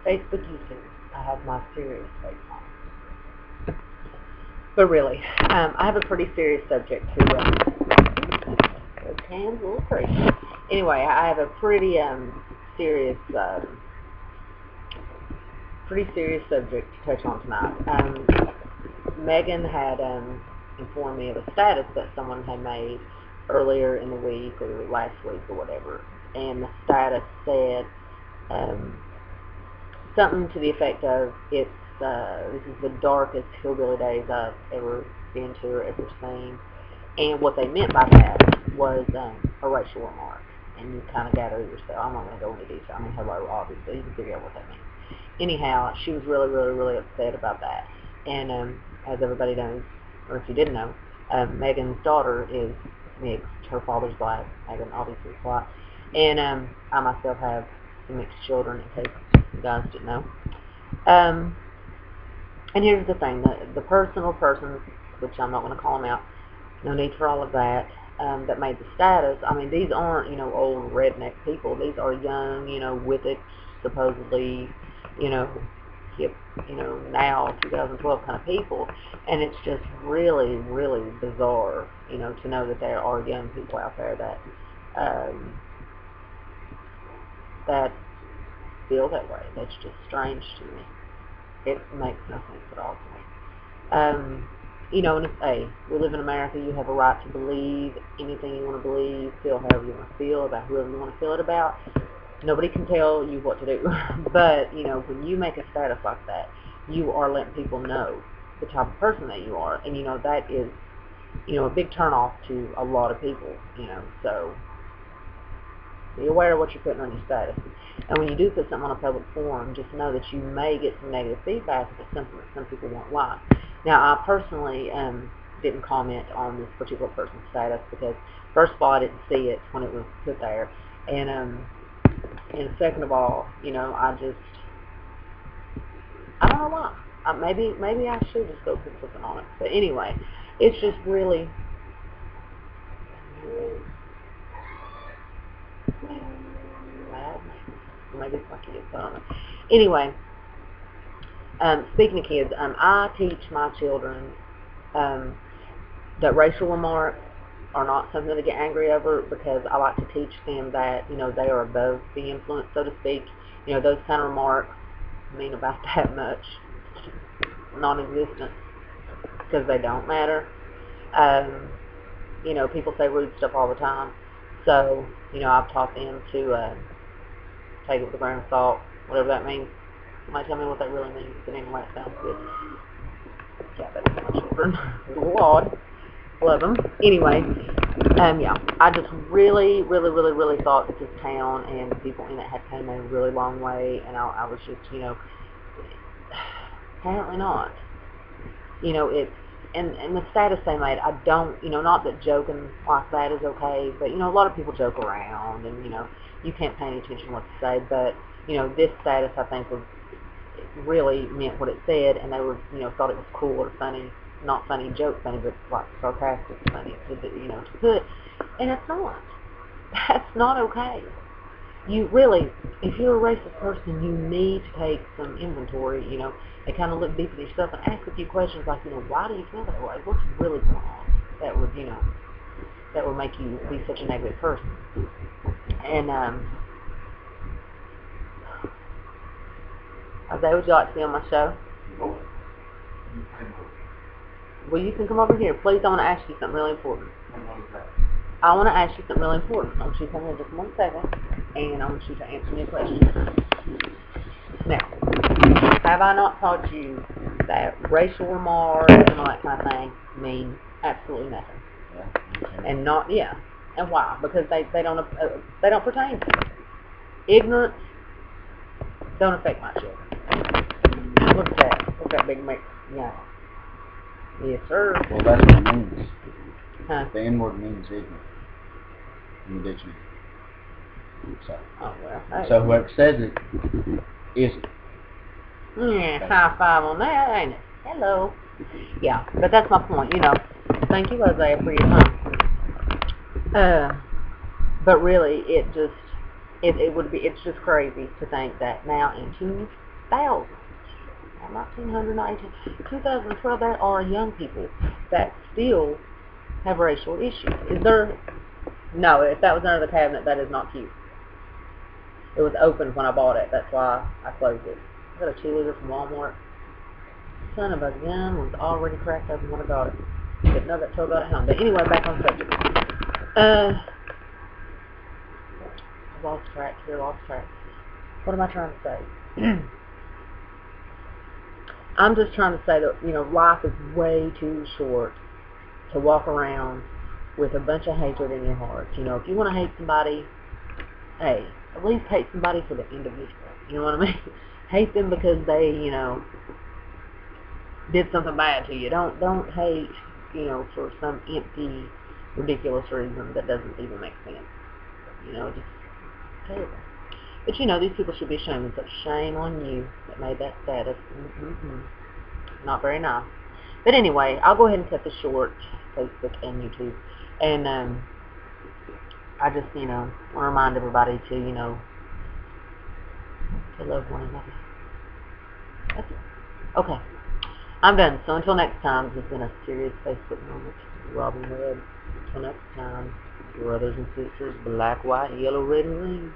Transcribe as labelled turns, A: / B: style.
A: Facebook, YouTube, I have my serious face on. But really, I have a pretty serious subject to, those cans a little crazy. Anyway, I have a pretty, serious, subject to touch on tonight. Megan had, informed me of a status that someone had made earlier in the week or last week or whatever, and the status said, something to the effect of, this is the darkest hillbilly days I've ever been to or ever seen. And what they meant by that was a racial remark. And you kind of gather yourself. I'm not going to go into detail. I mean, hello, obviously. You can figure out what that means. Anyhow, she was really, really, really upset about that. And as everybody knows, or if you didn't know, Megan's daughter is mixed. Her father's black. Megan obviously is black. And I myself have some mixed children, in case you guys didn't know. And here's the thing, the personal persons, which I'm not going to call them out, no need for all of that, that made the status. I mean, these aren't, old redneck people. These are young, with it, supposedly, hip, now 2012 kind of people. And it's just really, really bizarre, to know that there are young people out there that feel that way. That's just strange to me. It makes no sense at all to me. And it's, hey, we live in America. You have a right to believe anything you want to believe, feel however you want to feel about whoever you want to feel it about. Nobody can tell you what to do. But, when you make a status like that, you are letting people know the type of person that you are. And, that is, a big turnoff to a lot of people, so be aware of what you're putting on your status. And when you do put something on a public forum, just know that you may get some negative feedback if it's something that some people won't like. Now, I personally didn't comment on this particular person's status because, first of all, I didn't see it when it was put there. And second of all, I don't know why. Maybe I should just go put something on it. But anyway, it's just really... Maybe it's my kids, I don't know. Anyway, speaking of kids, I teach my children that racial remarks are not something to get angry over, because I like to teach them that, they are above the influence, so to speak. Those kind of remarks mean about that much non-existent, because they don't matter. People say rude stuff all the time. So, I've taught them to take it with a grain of salt, whatever that means. Somebody tell me what that really means, but anyway, it sounds good. Yeah, that's my children. It's a little odd. Love them. Anyway, yeah, I just really, really, really, really thought that this town and the people in it had come a really long way, and I was just, apparently not. It's, and the status they made, I don't, not that joking like that is okay, but, a lot of people joke around, and, you can't pay any attention to what to say, but, this status, I think, was really meant what it said, and they were, thought it was cool or funny, not funny, joke funny, but like sarcastic funny, to put, and it's not. That's not okay. You really, if you're a racist person, you need to take some inventory, and kind of look deep at yourself and ask a few questions like, why do you feel that way? What's really going on that would, that would make you be such a negative person? And, Jose, would you like to be on my show? Well, you can come over here. Please, I want to ask you something really important. I want to ask you something really important. I want you to come here just 1 second, and I want you to answer me a question. Now, have I not taught you that racial remarks and all that kind of thing mean absolutely nothing?
B: Yeah.
A: And not, yeah. And why? Because they don't pertain to me. Ignorance don't affect my children. Look at that. Look at that big mix. Yeah. Yes, sir.
B: Well, that's what it means.
A: Huh?
B: The N-word means ignorant in the dictionary. So,
A: oh, well. Hey.
B: So whoever says it is it.
A: Yeah, high five on that, ain't it? Hello. Yeah, but that's my point, Thank you, Isaiah, for your time. But really, it's just crazy to think that now in thousands. 1900, 2012, there are young people that still have racial issues. Is there? No, if that was under the cabinet, that is not cute. It was open when I bought it. That's why I closed it. I got a 2-liter from Walmart. Son of a gun was already cracked open when I got it. Didn't know that till I got it home. But anyway, back on subject. Lost track here, lost track. What am I trying to say? I'm just trying to say that, you know, life is way too short to walk around with a bunch of hatred in your heart. You know, if you want to hate somebody, hey, at least hate somebody for the individual. You know what I mean? Hate them because they, you know, did something bad to you. Don't hate, you know, for some empty, ridiculous reason that doesn't even make sense. You know, just terrible. But you know, these people should be ashamed. And such shame on you that made that status. Not very nice. But anyway, I'll go ahead and cut this short, Facebook and YouTube. And I just, you know, want to remind everybody to, you know, to love one another. That's it. Okay. I'm done. So until next time, this has been a serious Facebook moment. Robin Webb. Until next time, brothers and sisters, black, white, yellow, red, and green.